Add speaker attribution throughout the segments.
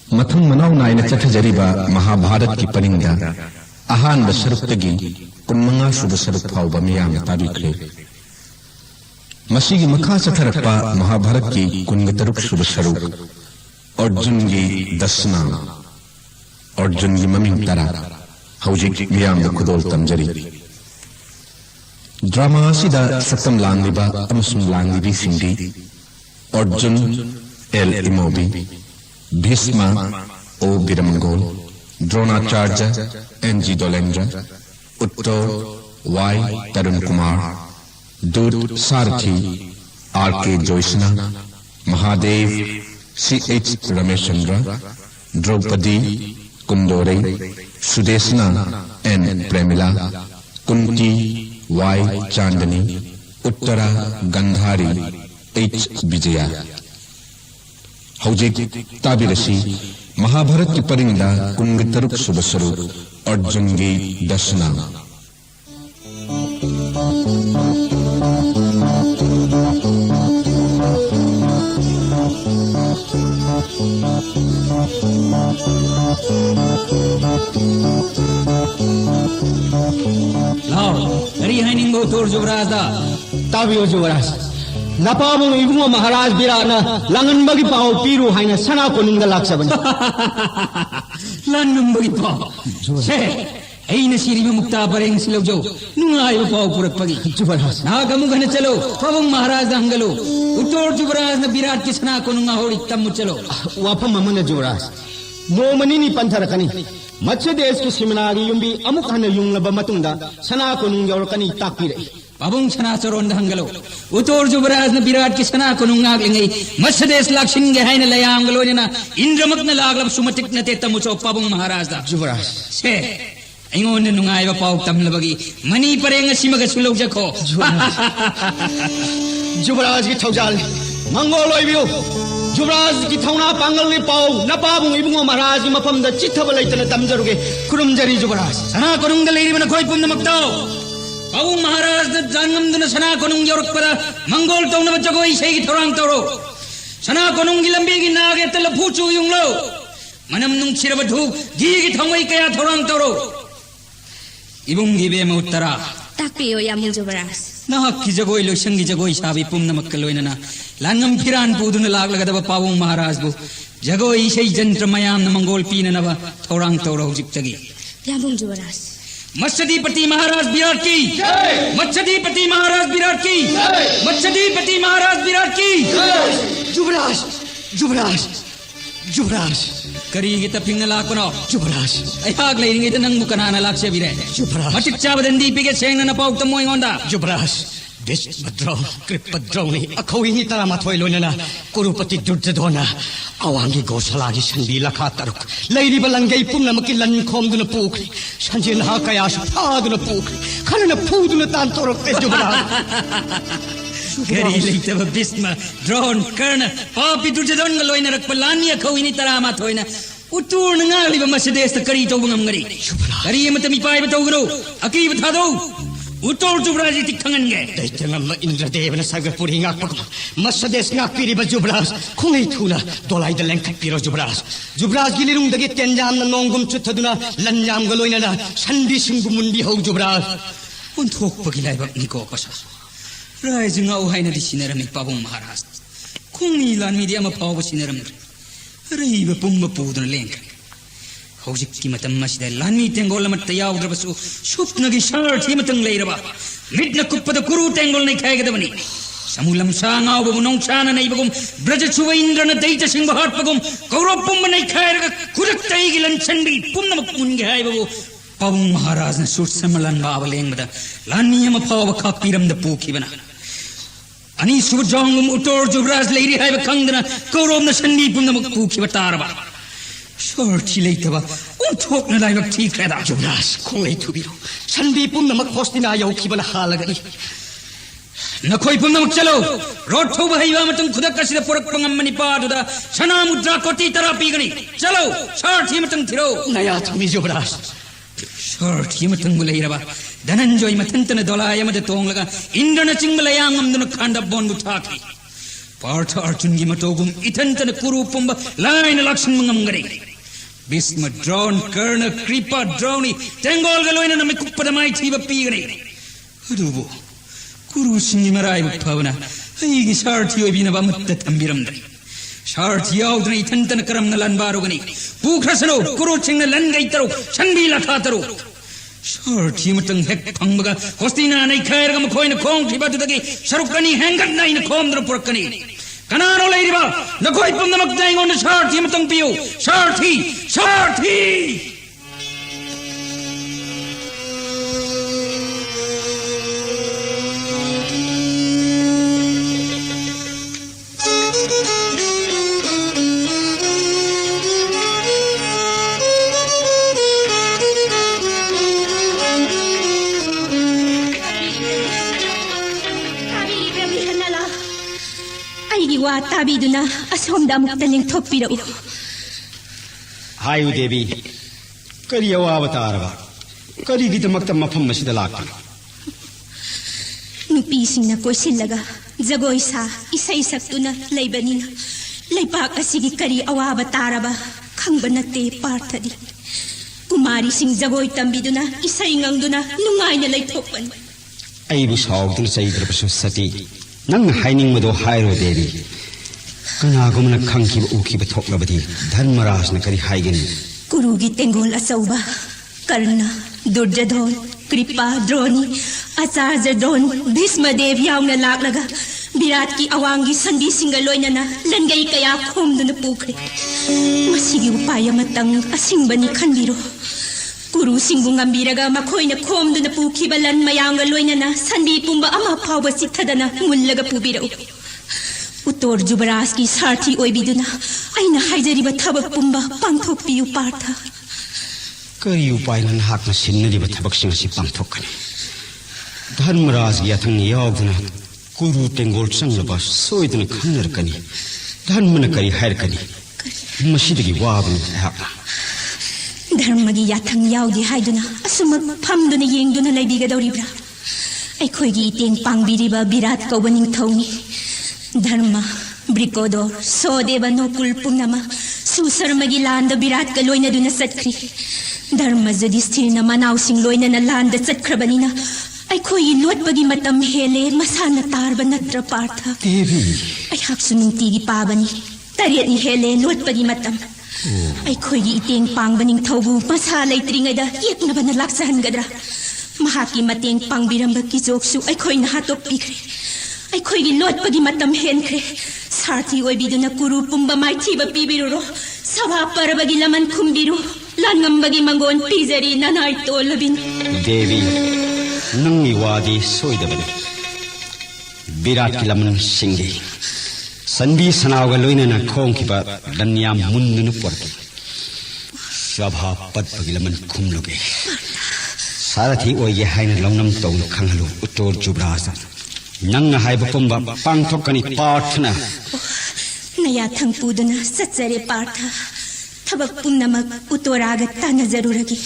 Speaker 1: मथुंग मनाव नायना चथजरिबा महाभारत की परिंदा अहान बसरुक्तगी कुन्मंगा सुब सरुक फाउबा मियाम ताबिक्रे मसीगी मखा चथरप्पा महाभारत की कुन्गतरुक सुब सरुक अर्जुन की दसना अर्जुन की ममिंग तरा हौजिक मियाम खुदोल तमजरी ड्रामा सिदा सतम लांगिबा अमसुम लांगिबी सिंदी Arjun L Imobi Bhishma O Birmangol Dronacharya NG Dolendra उत्तो वाई तरुण कुमार दूत सारथी आरके जोइसना महादेव सीएच रमेशचंद्र द्रौपदी कुंदोरे Sudeshna N Premila Kunti Y Chandni Uttara Gandhari H Vijaya हौजिक ताबिरसी महाभारत की परिंदा कुंगतरुक सुबसरु अर्जुन की दसना
Speaker 2: लाओ करी है निंगो तोर जुबराज दा
Speaker 3: ताबियो जुबराज नपाबु इबुंगो महाराज बिराना लंगन बगी पाओ पीरु हाइना सना को निंगा लाक्सबन
Speaker 2: लंगन बगी पाओ से ऐन सिरी में मुक्ता परेंग सिलोग जो नुआयो पाओ पुरक पगी
Speaker 3: जुबराज
Speaker 2: ना गमु घने चलो पबंग महाराज हंगलो उतोर जुबराज न विराट की सना को नुंगा होड़ी तम चलो
Speaker 3: वापम ममन जुबराज नोमनी नि पंथर कनी मत्स्य देश की सिमनागी युंबी अमुक हन युंगलब मतुंदा सना को नुंगा और कनी ताकी रही
Speaker 2: पबंग सना चरोंद हंगलो उतोर जुबराज न विराट की सना को नुंगा लेंगे मत्स्य देश लाक्षिंग है न लयांगलो ने ना इंद्रमक न लागलब सुमतिक न ते तमुचो पबंग महाराज दा
Speaker 3: जुबराज
Speaker 2: से इंगोन नुंगाई व पाउ तम लबगी मनी परेंग सिमग सुलोग जखो
Speaker 3: जुबराज की थौजाल मंगोल ओइबियो जुबराज की थौना पांगल ने पाओ नपाबु इबुंगो महाराज की मफम द चिथब लैतन तमजरुगे खुरुमजरी जुबराज
Speaker 2: सना कोनुंग लेरी बन खोई पुन्न मक्ताओ पाउ महाराज द जानगम दुन सना कोनुंग योरक पर मंगोल तौन बचगो इसे की थोरांग तोरो सना कोनुंग की लंबी की नागे तल फूचू युंगलो मनम नुंग छिरब धू गी की थौई कया थोरांग तोरो इबुंगी बे में उत्तरा
Speaker 4: ताकपियो यामुं जुबराज
Speaker 2: नाहक की जगोई लो संगी जगोई साबी पुन्न मक्कलोइनना लांगम फिरान पूदुन लागलगदब पावु महाराज बु जगोई सै जंत्र मयाम न मंगोल पीननब थोरांग तोरो जिक्तगी
Speaker 4: यामुं जुबराज
Speaker 2: मत्स्यधिपति महाराज विराट की मत्स्यधिपति महाराज विराट की मत्स्यधिपति महाराज विराट की
Speaker 3: जुबराज जुबराज जुबराज
Speaker 2: करी के तपिंग लाकुनो
Speaker 3: जुबराज
Speaker 2: अयाग लेंगे त नंग मुकनाना लाक्ष्य बिरे
Speaker 3: जुबराज
Speaker 2: मटिक चाबदन दीपी के सेंग न पाउ तमो इंगोंदा
Speaker 3: जुबराज दिस भद्रो कृपद्रोनी अखोइनी तरा माथोय लोइनना कुरुपति दुर्जधोना अवांगी गोसलागी संदी लखा तरुक लैरी बलंगई पुन्नमकी लन खोमदुन पूखरी संजय नहा कयास फादुन पूखरी खनन फूदुन तान तोरकते जुबराज
Speaker 2: करी लेते भीष्म द्रोण कर्ण पापी दुर्जधन लोइना रख पलानी अखोइनी तरा माथोयना उतूर नंगाली बमसदेस करी तो बंगमगरी करी मतमी पाय बतौगरो अकी बता दो उतोर जुबराज ती खंगन गे
Speaker 3: दैत्यंगम इंद्रदेव न सागरपुरी ngaकपक मसदेश ngaकपिरि ब जुबराज खुंगै थुना दोलाई द लेंख पिरो जुबराज जुबराज गिलिरुंग दगे तेंजाम न नोंगुम चुथदुना लंजाम गलोइना संदि सिंगु मुंडी हौ जुबराज उन थोक पगिलाय बक निको पसा रायजिंग औ हाइना दि सिनरमि पाबुं महाराज खुंगि लानमि दि अम पाव सिनरम रैब पुंग पुदुन लेंख हौजिक की मतम मसिदा लानी तेंगोल मत यावद्रबसु सुप्नगी सारथी मतंग लेरबा मिडन कुप्पद कुरु तेंगोल नै खायगदबनी समुलम सांगाव बबु नौचान नै बगुम ब्रज छुव इंद्रन दैत सिंह हाट बगुम कौरव पुम नै खायरग कुरक तैगी लंचंडी पुम मुंगे हाय बबु पवु महाराज न सुट समलन बावलेंग बद लानी हम पाव खापीरम द पूखी बना अनि सुजोंगम उतोर जुबराज लेरी हाय बखंगना कौरव न संदी पुम पूखी बतारबा शोरती लेतबा उन थोक न लाइबक ठीक है दा जुबराज खोई थुबिरो संदी पुन्नमक होस्तिना यौखी बन हालगनी नखोई पुन्नमक चलो रोड थो बहैवा मतम खुदक कसिद पुरक पंगम मनि पादुदा सना मुद्रा कोटी तरह पीगनी चलो शोरती मतम थिरो नया थुमि जुबराज शोरती मतम गुलेरबा धनंजय मतंतन दोलाय मद तोंगलगा इंद्रन चिंगलयांगम दुन खांड बोंदु ठाकी
Speaker 2: पार्थ अर्जुन की मतोगुम इथन तन कुरु पुंब लाइन लक्ष्मण मंगमगरे भीष्म द्रोण कर्ण कृपा द्रोणी तेंगोल गलोइन नमे कुप्पदमाई थीब पीगरे अदुबो कुरु सिंह मराई भवना अयिगी सारथी ओबिनबा मत्त तंबिरमदे सारथी याउद्र इथन तन करमन लनबारुगनी पूख्रसनो कुरु सिंह लन गैतरो संबी लथातरो सारथी मतंग हेक फंगबगा होस्तिना नै खैरग मखोइन खोंग थिबदुदगी सरुकनी हैंगत नाइन खोमद्र पुरकनी कनारो लेरिबा नखोय पुंगमक जाइंगोन सारथी मतंग पियो सारथी सारथी
Speaker 4: ताबीदुना असोमदा मुक्ता लिंथोपिरउ
Speaker 3: हायु देवी करी अवावतारबा करीगिदमक्ता मफम मसिदा लाक्ता
Speaker 4: नुपीसिंगना कोइसिल्लगा जगोय सा इसै सक्तुना लैबनिना लैपाक असिगी करी अवावतारबा खंगबा नते पार्थदी कुमारी सिंह जगोय तंबीदुना इसै ngang नुंगाइना लैथोपन
Speaker 3: अइबु सावदुन सैद्रबसु सती नंग हाइनिंग मदो हायरो देवी कनागुमना खंखिब उखिब थोक्लबदी धर्मराज न करी हाइगन
Speaker 4: कुरुगी तेंगोल असौबा कर्ण दुर्योधन कृपा द्रोणी आचार्य द्रोण भीष्मदेव याउना लाक्लगा विराट की अवांगी संधि सिंग लोइनना लनगई कया खोमदुना पुखरे मसिगी उपाय अमतंग असिंबनी खंबिरो कुरु सिंगु ngambiraga makoina khomduna pukiba lan mayanga loinana sanbi pumba ama phawba sikhadana mullaga pubirau उत्तर जुबराज की सारथी ओइबिदुना आइना हाइजरिबा थबक पुंबा पांथोकपियु पार्थ
Speaker 3: करी उपायन हाकना सिन्नरिबा थबकसिंग सि पांथोकनी धर्मराज की अथंग यावदुना कुरु तेंगोल संगलबा सोइदुना खंगरकनी धर्मन करी हायरकनी मसिदगी वाबन हाकना
Speaker 4: धर्मगी याथंग यावदि हाइदुना असुमक फमदुना येंगदुना लैबिगदौरिब्रा अखोइगी इतेंग पांगबिरिबा विराट कौबा निंगथौनी धर्म ब्रिकोदो सोदेव नोकुल पुंगमा सुसरमगी लांद विराट का लोइनदुना सत्खरी धर्म युधिष्ठिर मनाव सिंह लोइनना लांद सत्खरबनिना अखोई लोटबगी मतम हेले मसाना तारबा नत्र पार्थ
Speaker 3: देवी
Speaker 4: अयहाक्सु नुंतिगी पाबनी तरियनी हेले लोटबगी मतम अखोई इतेंग पांगबनिंग थौबु मसा लैत्रिङैदा येक्नबना लाक्सहनगद्रा महाकी मतेंग पांगबिरंबा किजोकसु अखोइना हातोकपिख्रे अखोई लोटपगी मतम हेनख्रे सारथी ओइबिदुना कुरु पुंबा माइथीबा पिबिरुरो सभा परबगी लमन खुंबिरु लानगंबगी मंगोन पिजरी ननाय तोलबिन
Speaker 3: देवी नंगी वादी सोइदबने विराट की लमन सिंगे संधि सनावगा लोइनना खोंखिबा लन्याम मुन्नुनु परके सभा पदपगी लमन खुमलोगे सारथी ओइगे हाइना लौनम तौन खंगलो उत्तर जुबराज नंग हाइब पुंबा पांथोकनी पार्थना
Speaker 4: नया थंगपुदुना सत्सरे पार्थ थबक पुंगनमक उतोरागा ताना जरूरगी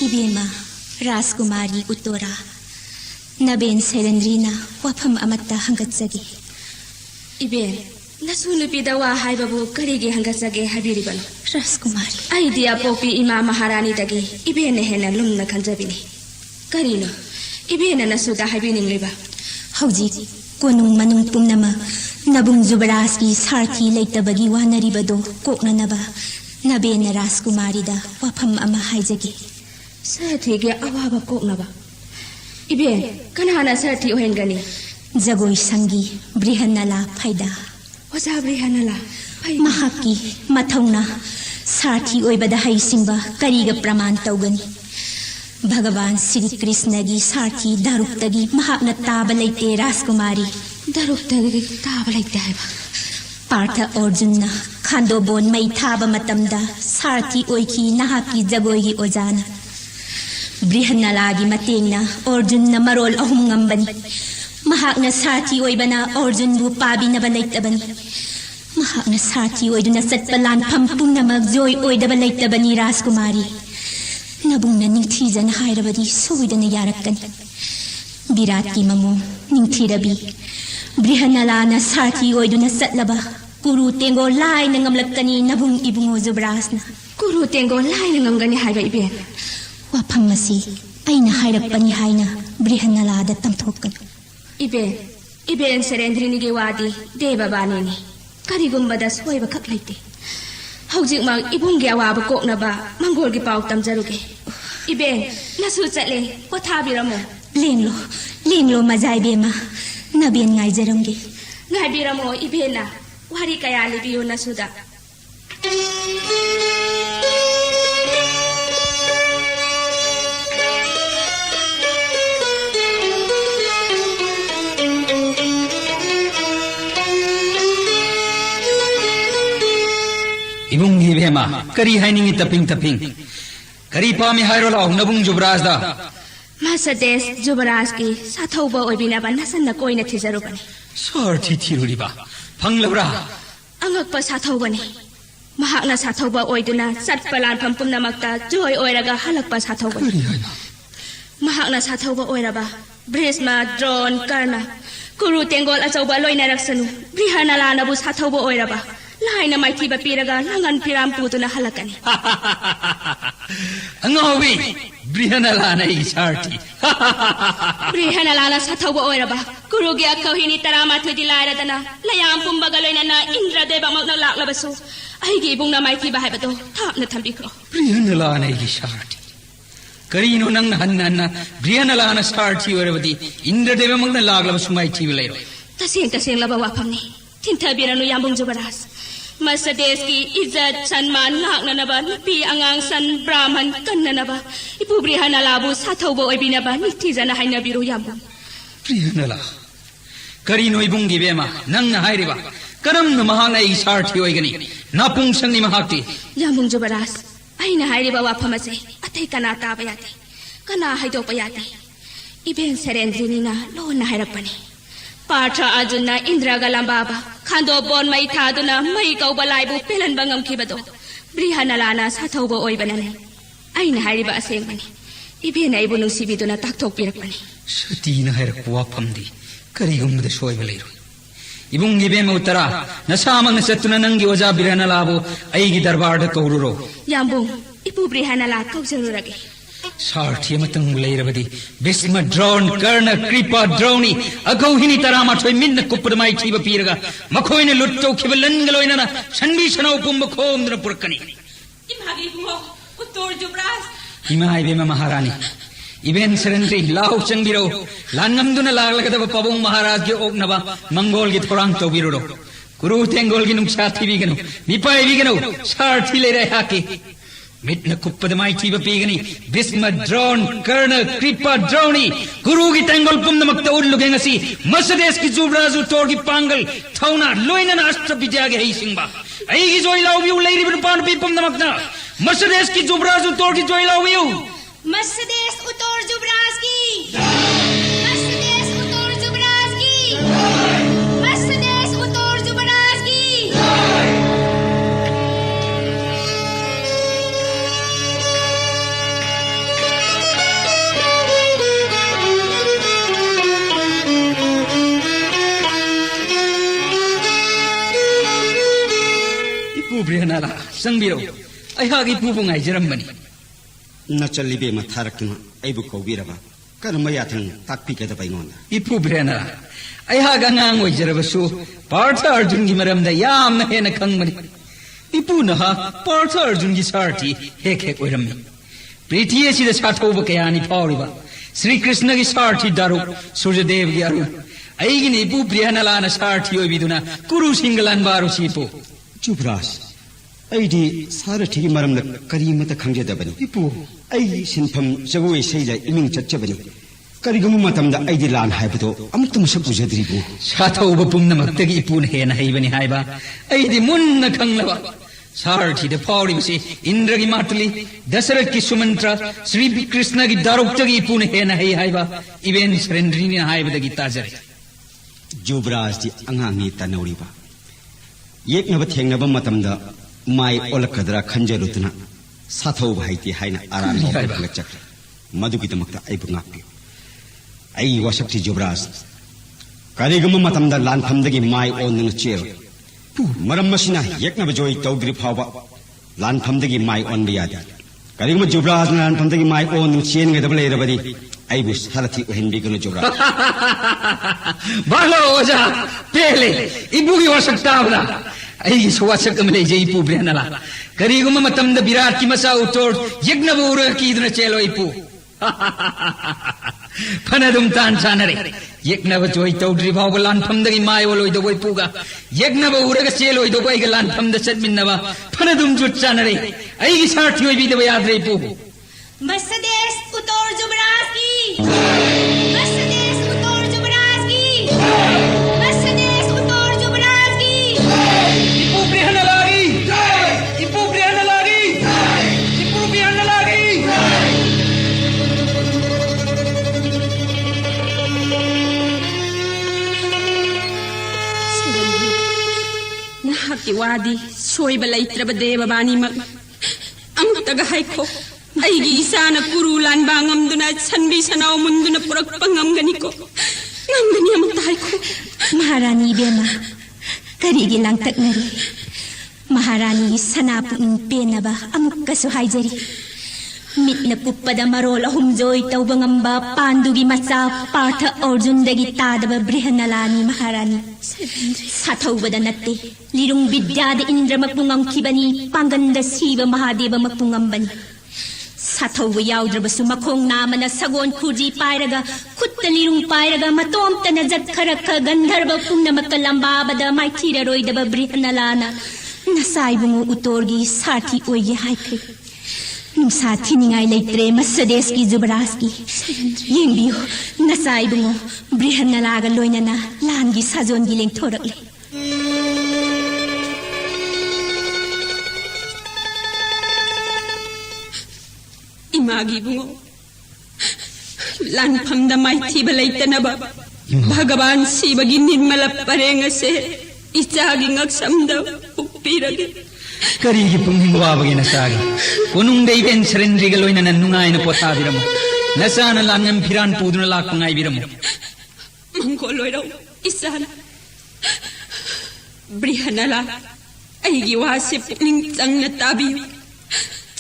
Speaker 4: इबेमा राजकुमारी उतोरा नबेन सेरेंद्रीना वफम अमत्ता हंगत्सगी इबेन नसुनुपीदा वा हाइबाबु करिगे हंगत्सगे हाबिरिबन राजकुमारी आइडिया पोपी इमा महारानी दगी इबेन हेना लुमना खंजबिनी करिनो इबेन नसुदा हाबिनिंगलिबा हौजी कोनुंग मनुंग पुंगनमा नबुंग जुबराज की सारथी लेतबगी वानरिबदो कोकननबा नबेन राजकुमारीदा वफम अमा हाइजगी सारथीगे अवाबा कोकनबा इबेन कनाना सारथी ओहेनगनी जगोई संगी ब्रिहन्नला फायदा ओजा ब्रिहन्नला महाकी मथौना सारथी ओइबदा हाइसिंबा करिगा प्रमाण तौगनी भगवान श्री कृष्ण की सारथी दारुक्तगी महाकना ताबा लैते राजकुमारी दारुक्तगी ताबा लैते हाइबा पार्थ अर्जुनना खांदोबोन मै थाबा मतमदा सारथी ओइखी नहाकी Jagoi ओजाना ब्रिहन्नलागी मतेंगना अर्जुनना Marol अहुम ngambani महाकना Sarathi ओइबना अर्जुनबु पाबिनबा लैतबनी mahakna sarthi oiduna satpa lanpham pumnamak joy oidaba leitabani Rajkumari nabungna ningthijana hairabadi soidana yarakkani Viratki mamu ningthirabi Brihanalana sarthi oiduna satlaba Kuru Tengol lai na ngamlakkani nabung ibungo Zubrasna Kuru Tengol lai na ngamgani haiba iben wafam masi aina hairakpani haina Brihanalada tamthokkan Iben Serendrini ge wadi deba banini karigumbada soiba khak leite haujik mang ibungge awaba koknaba mangol gi pau tamjaruge iben nasu chatle pothabiramo lenglo mazai bema naben ngai jarongge ngai biramo ibena wari kaya libiyo nasuda
Speaker 2: Ibung hibema kari hainingi taping kari pami hairo lao nabung Jubraj da
Speaker 4: Masades Jubraj ki sathauba oibina ba nasan na koina thijarubani
Speaker 2: sarthi thiruriba phanglabra
Speaker 4: angakpa sathauba ni mahakna sathauba oiduna satpalan pampumna makta joy oiraga halakpa sathauba mahakna sathauba oiraba Brisma drone karna Kuru Tengol achauba loina raksanu Brihanalana bu sathauba oiraba Laina maiti ba piraga langan piram putuna halakani
Speaker 2: angawi Brihanalana isarti
Speaker 4: Brihanalana sathauba oiraba kurugi akauhini tarama thudi lairadana layam pumbaga loinana Indra deba magna laklabasu aigi ibungna maiti ba haibado thapna thambikro
Speaker 2: Brihanalana isarti karino nang hanna Brihanalana sarti oirabadi Indra deba magna laklabasu maiti bilairo
Speaker 4: tasing laba wapamni tinthabiranu yambung Jubraj Masades ki izzat sanman lakna naba nipi angang san brahman kanna naba ipu Brihanalabu sathauba oibina ba nithijana haina biru yambung
Speaker 2: Brihanala karino ibungi bema nangna hairiba karamna mahana isarthi oigani napung sangni mahakti
Speaker 4: yambung Jubraj aina hairiba waphamase athai kana taba yate kana haidopa yate iben Serendrini na lona hairakpani Partha Arjuna Indra Galambaba Khando bon mai thaduna mai kauba laibu pelan bangam kibado Brihanalana sathauba oibanane aina hariba asengmani ibena ibu nungsibiduna takthok pirakpani
Speaker 2: satina hairakwa phamdi karigumda soiba leiro ibungi bema utara nasamang satuna nangi oja Brihanalabu aigi darbarda kaururo
Speaker 4: yambung ipu Brihanala kaujururage
Speaker 2: sarthi matang leirabadi Bhisma drone Karna Kripa droni agauhini tarama thoi minna kuppadamai thiba piraga makhoine lutto khibalangaloinana sanbishana upumba khomdra purkani
Speaker 4: imagi ho uttor Jubraj
Speaker 2: imai bema maharani iben Serendri lau changbiro langamduna laglagadaba pabung maharaj ge oknaba mangol ge thorang tobiruro Kuru Tengol ge nungsa thibiganu mipai biganu sarthi leira haki Mitna kuppadamai thiba pigani Bhisma drone Karna Kripa droni Guru gi Tengol pumna makta ulluge ngasi Masades ki Jubraj utor gi pangal thauna loina na ashtra bidya ge hei singba aigi joy lawi uleiri bir pan pi pumna makta Masades ki Jubraj utor gi joy lawi
Speaker 4: Masades utor Jubraj ki Masades utor Jubraj ki Masades utor Jubraj ki
Speaker 2: Brihanala sangbiro ai hagi pupu ngai jarambani
Speaker 3: na challi be matharakna aibu kobiraba karma yathang takpi kada paingonda
Speaker 2: ipu Brihanala ai haga ngang oi jarabasu Partha Arjun gi maramda yamna hena khangmani ipu na ha Partha Arjun gi sarthi hek oirammi prithie sida sathauba kayani phawriba Sri Krishna gi sarthi daru Suryadev gi aru aigi ni ipu Brihanala na sarthi oibiduna Kuru Singlan baru sipo
Speaker 3: Jubraj aidi sarathi maramna karimata khangjadabani ipu ai sinpham jagoi seija iming chachabani karigum matamda aidi lan haibado amtum sakujadribu
Speaker 2: sathauba pumna maktagi ipun hena haibani haiba aidi munna khanglaba sarthi de phawri bisi Indra gi matli Dasarath ki Sumantra Sri Krishna gi daruktagi ipun hena haiba iben Serendrini haibada gi tajare
Speaker 3: Jubraj di angangi tanoriba yeknab thengnab matamda mai olakadra khanjarutna sathau bhaiti haina aran lachak madugitamakta aibu ngakpi ai wasakti Yuvraj karigama matamda lanphamdagi mai onnna cher maram masina yeknab joy tawdri phawa lanphamdagi mai onba yadi karigama Yuvraj lanphamdagi mai onnna chen ngadabale rabadi aibu sarathi uhenbi ganu Yuvraj
Speaker 2: balo oja pele ibugi wasakta abra ai suwasak amle je ipu brihanala kariguma matamda virat ki masa utor yeknab ura kidna chelo ipu Panadum tan sanare yeknaba joy tawdri bhaw lan phamdagi mai woloi do boy puga yeknaba uraga seloi do boy lan phamda satminnaba panadum jut sanare ai gi sarthi oi bi de yadre pu
Speaker 4: Mercedes utor Yuvraj ki Mercedes utor Yuvraj ki Mercedes utor Yuvraj ki
Speaker 2: ipu brihana lagi ipu brihana lagi ipu brihana lagi
Speaker 5: Nahaki wadi soy balai trabade babani mak ang taga haiko ay gi isana kurulan bangam duna sanbi sanaw munduna purak pangam ganiko ngam gani am taiko
Speaker 4: Maharani Bema karigi lang taknari Maharani sanapun penaba amuk kaso haijari mitna pupada marola humjoy tawbangamba pandugi macha Partha Arjun dagi tadaba brihanalani Maharani Sathawbada natte lirung vidyada Indra magpungam kibani panganda Siva Mahadeva magpungambani Sathawba yawdrabasu makhong namana sagon kurji pairaga kutta lirung pairaga matomta na jakharaka gandharba pungna makalambabada maithiraroidaba brihanalana nasaibungu utorgi sarthi oye haikre Nungsathi ningai leitre Mercedes ki Yuvraj ki yengbiyo nasaibungu brihanalaga loinana langi sajon gi leng thorakle
Speaker 5: imagi bungo lan phamda mai thi balai tanaba bhagavan sibagi nirmala parenga se ichagi ngaksamda upiragi
Speaker 2: karigi punging wabagi nasagi kunung dei ben serendri galoina nungai na potadiramu nasana langam phiran puduna lak pangai biramu
Speaker 5: mangoloiro isana brihanala aigi wase puning changna tabiyo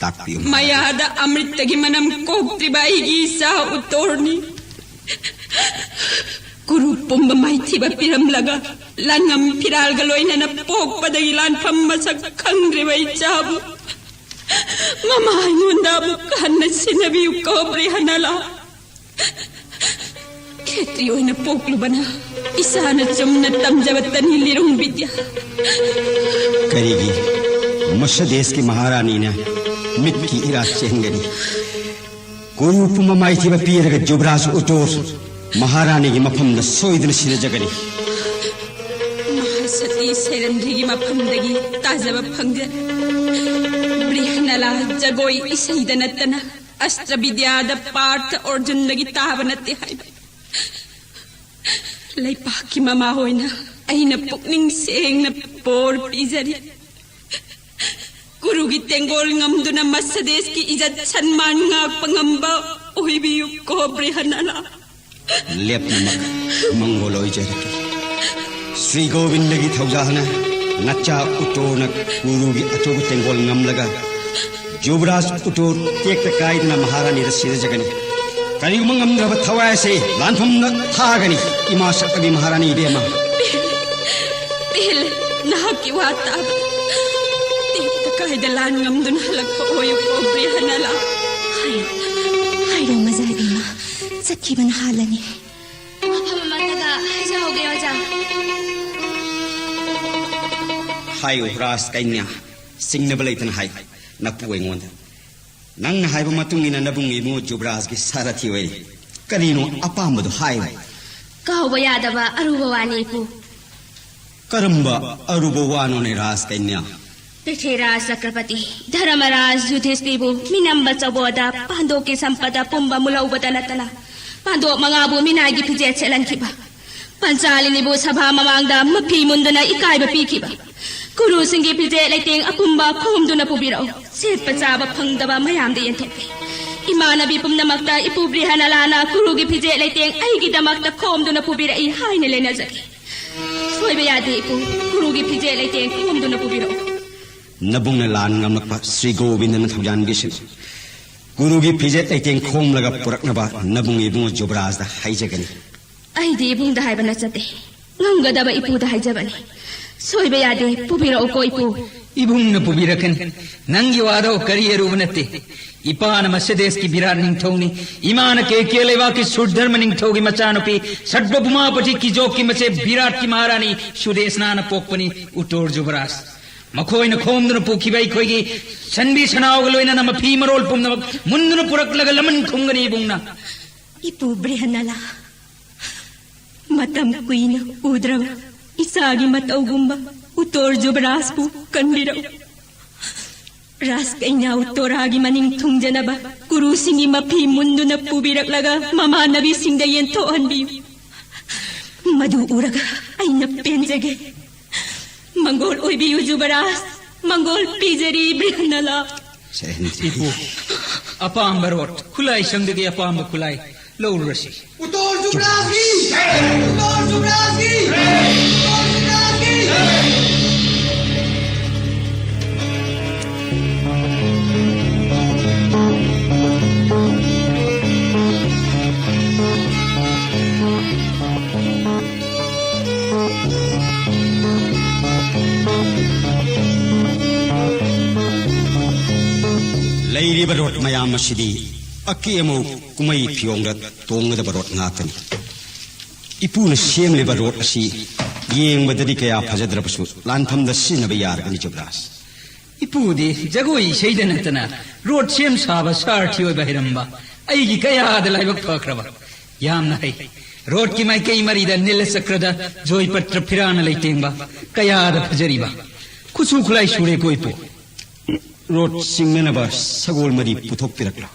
Speaker 3: takpiyo
Speaker 5: mayada amritagi manam koktriba aigi sa utorni Guru pumba maiti ba piram laga langam piral galoina na pok padagi lan pamma sa kangre bai chabu mama nunda bukan na sinabi ko brihanala ketri oina pok lubana isana chumna tamjabatan hilirung vidya
Speaker 3: karigi Mercedes ki Maharani na mitki ira chengani Guru pumba maiti ba piraga Yuvraj utor Maharani ki maphamda soidna sira jagani
Speaker 5: Mahasati serendri ki maphamdagi tajaba phangja brihanala jagoi isaidanatana astra vidyada Partha Arjun dagi tabanate hai laipak ki mama hoina aina pukning sengna por pizari Guru ki tengol ngamduna Mercedes ki ijat sanman ngak pangamba ohibiyu ko brihanala
Speaker 3: lepna mak mangoloi jaraki Sri Govinda ki thaujahana nacha utona guru ki atobu tengol ngamlaga Yuvraj utor tekta kaidna Maharani rasira jagani kari mangamdra thawai se lanphamna thagani ima sakagi Maharani Bema
Speaker 5: Pil nahaki wata tekta kaida lan ngamdun halak pa oyo ko brihanala
Speaker 4: Hai ro mazari ma sakhiban halani
Speaker 6: Mapamataga hajaoge oja
Speaker 3: hai Yuvraj kainya singna balaitan hai napu engonda nang haiba matungina nabungi mu Yuvraj ki sarathi wei karino apamadu hai
Speaker 6: Kauba yadaba aruba wani pu
Speaker 3: karamba aruba wano ne ras kainya
Speaker 6: Prithviraj Chakrapati Dharmaraj Yudhishthira minamba chaboda pando ki sampada pumba mulau badanatana pando mangabu minagi phije chelan kiba Panchalini bu sabha mamangda mapi munduna ikai ba pikiba Guru singi pije laiting apumba khomduna pubiro. Set pachaba phangdaba mayam de yentope. Imanabi pumnamakta ipubri hanalana guru gi pije laiting aigi damakta khomduna pubira I haine lena zaki. Soiba yade ipu guru gi pije laiting khomduna pubiro.
Speaker 3: Nabungna lan ngamnakpa Sri Govindan thawjan gisin. Guru gi pije laiting khom laga puraknaba nabung ibung Jubraj da haijagani.
Speaker 6: Ai di ibung da haibana chate. Ngamgadaba ipu da haijabani. Soiba yade pubiro ko ipu.
Speaker 2: Ibung na pubirakan nangi wado kariyeru banate ipana Masyades ki birar ning thoni imana ke kelewa ki sudharma ning thogi machano pi sadbabuma pati ki jok ki mache birat ki maharani Sudesnana pokpani utor Jubraj makhoi na khomduna pukhi bai khoigi sanbi sanawgaloina na mafi marol pumna munduna purak laga laman khungani ibungna
Speaker 4: Ipu Brihanala matam kuina udrawa isagi matawgumba utor Jubraj pu kanbiro ras kaina utoragi maning thungjanaba guru singi mafi munduna pubiraklaga mama nabi singda yento anbi madu uraga aina penjage mangol oibiu Jubraj mangol pijeri Brihanala
Speaker 2: ipu apam barot khulai sangdege apam khulai lol rasi
Speaker 7: utor Jubraj ki utor Jubraj ki utor Jubraj ki
Speaker 3: Lady Barot Mayama Shidi, Akiemo, Kumai Pyonga, Tonga the Barot Nathan. Ipuna Shemli Barot Ashi, Ying with the Dikaya Pajadrapasu, Lantam the Sin of a Yar and Jubraj.
Speaker 2: Ipudi jagoi shaidanatana road shem saba sartio bahiramba aigi kaya da laibak pakraba yam nahi road ki mai kai mari da nil sakrada joy patra phirana leitemba kaya da phajariba kusu khulai shure koi po
Speaker 3: Road Singmenaba Sagol Mari Putok Pirakla.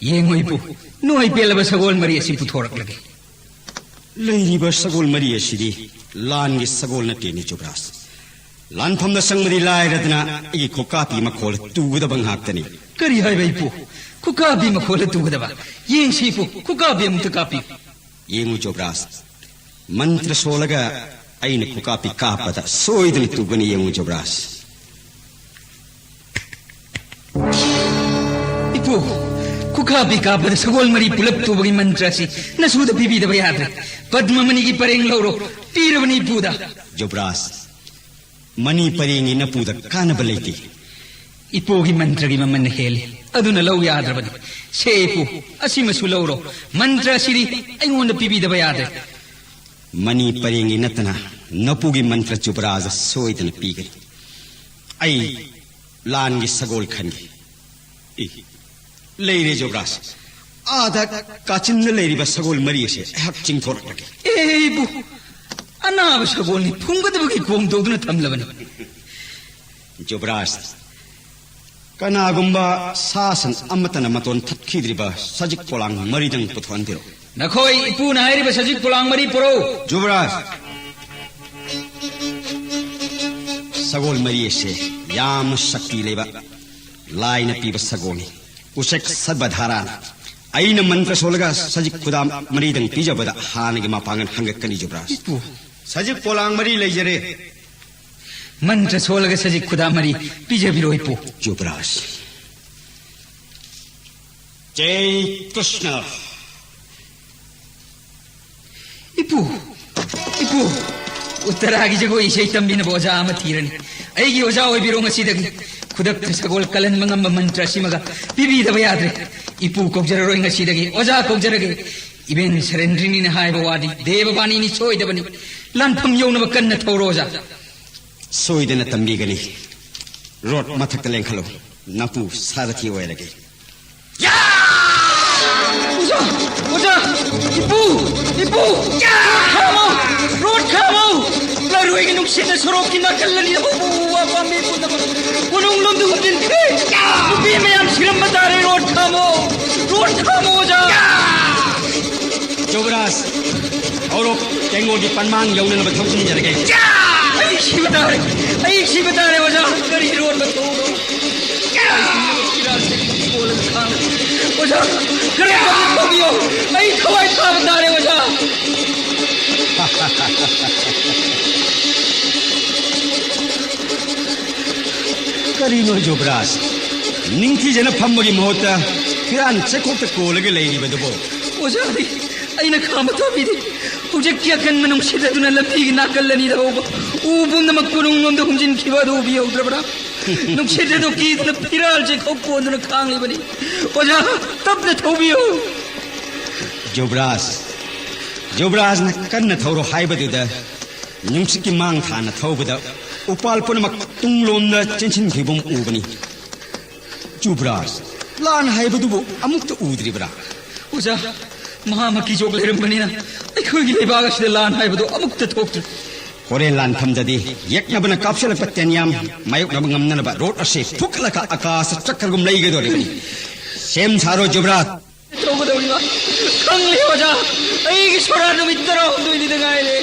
Speaker 2: yengoi po noi pelaba sagol mari asi puthorak lage
Speaker 3: Lady Sagol Maria Shidi, Lan is Sagol Natini Jubraj. Lan from the Sangmari Lai Ratna, Eko Kapi Makol, two with a Banghatani.
Speaker 2: kari hai bai po kukabi makhola tu gadaba yeng si po kukabi mutakapi
Speaker 3: Yemu Jubraj. Mantra Solaga, Aina Kukapi Kapata, Soidli Tugani Yemu Jubraj.
Speaker 2: ipo kukabi kapad sagol mari pulap tu bagi mantra si nasuda bibi da bayad padma mani ki pareng loro tirvani puda
Speaker 3: Jubraj. Mani Paring in a Puda Canabaliti.
Speaker 2: ipo gi mantra gi mamman heli aduna law yadrabani sepu asima suloro mantra siri aingonda bibi da bayad
Speaker 3: Mani Paring in Natana, Napugi Mantra Jubraj, Soidal Pigri. Ai Lan is Sagol Kandi. Lady Jubraj. Ada Kachin the lady was Sagol Maria, Hatching for
Speaker 2: ebu ana sagol ni punga da bagi kom do na tamlaban
Speaker 3: Jubraj. Kanagumba Sasan Amatana Maton Tatkidriba, Sajik Polang, Maridang Putwantiro.
Speaker 2: nakhoi ipu na hairi ba sajik pulang mari poro
Speaker 3: Jubraj. Sagol Maria, Yam Shakti Leva, Line of Piba Sagoni, Usek Sabadharana. Aina Mantra Solga, Sajik Kudam, Maridang Pijabada, Hanagama Pangan Hangakani Jubraj.
Speaker 2: ipu
Speaker 3: Sajik Polang Mari Lejere.
Speaker 2: mantra solaga sajik khuda mari pije biro ipu
Speaker 3: Jubraj. Jai Krishna.
Speaker 2: ipu uttaragi jago isai tambina boja ama thirani aigi oja oi biro ngasi dagi khudak sagol kalan mangam mantra simaga bibi da bayadre ipu kokjara roi ngasi dagi oja kokjarage iben serendrini na hai bawadi devabani ni choi dabani lanpham yona bakan na thoroja
Speaker 3: Soidana Tambigani. Rot Matakalen Kalo. Napu Sarati Wailagi.
Speaker 2: oja ipu kamo road kamo larui gi nuk sina sorok ki nakalani bu apa me ko na unung lum du din ke bi me am siram batare road kamo oja
Speaker 3: Jubraj. Auro Tengo di Panman Yauna Bathosin Jarage.
Speaker 2: Shivtare वजा करी road में तो वजा करे तो बियो आई खवाई था बतारे वजा
Speaker 3: करीनो जुब्रास निंथी जन फम्मगी मोहता फिरान चकोत कोलगे लेनी बदबो
Speaker 2: वजा अइना खाम तो बिदि उजे क्या कन मनों सिदा दुना लपी नाकलनी दबो उबुन नमक कुनुं नोंद हुंजिन खिबा दो बियो द्रबड़ा नुक सिदा दो की न फिराल जे खोपो न खांगली बनी वजा तब न थोबियो
Speaker 3: जुब्रास न कन्न थौरो हाइबदुदा नुंसिकी मांग थाना थौबदा उपाल पुनमक तुंगलोमना चिंचिन खिबुम उबनी जुब्रास लान हाइबदुबो अमुक्त उद्रिबरा
Speaker 2: वजा महामकी जोग लेरम बनीना अखोगी लेबाग सिदा लान हाइबदो अमुक्त थोक्तु
Speaker 3: होरेन लान थमददी यक्नबना कापसलक पत्तेनियाम मायुक नबंगमनबा रोड असे फुकलका आकाश चक्करगुम लैगदोरेबनी सेम सारो जुब्रास
Speaker 2: थोगदोरिबा खंगले वजा अइगी सोरा नमित्तरो दुइनि दगाइले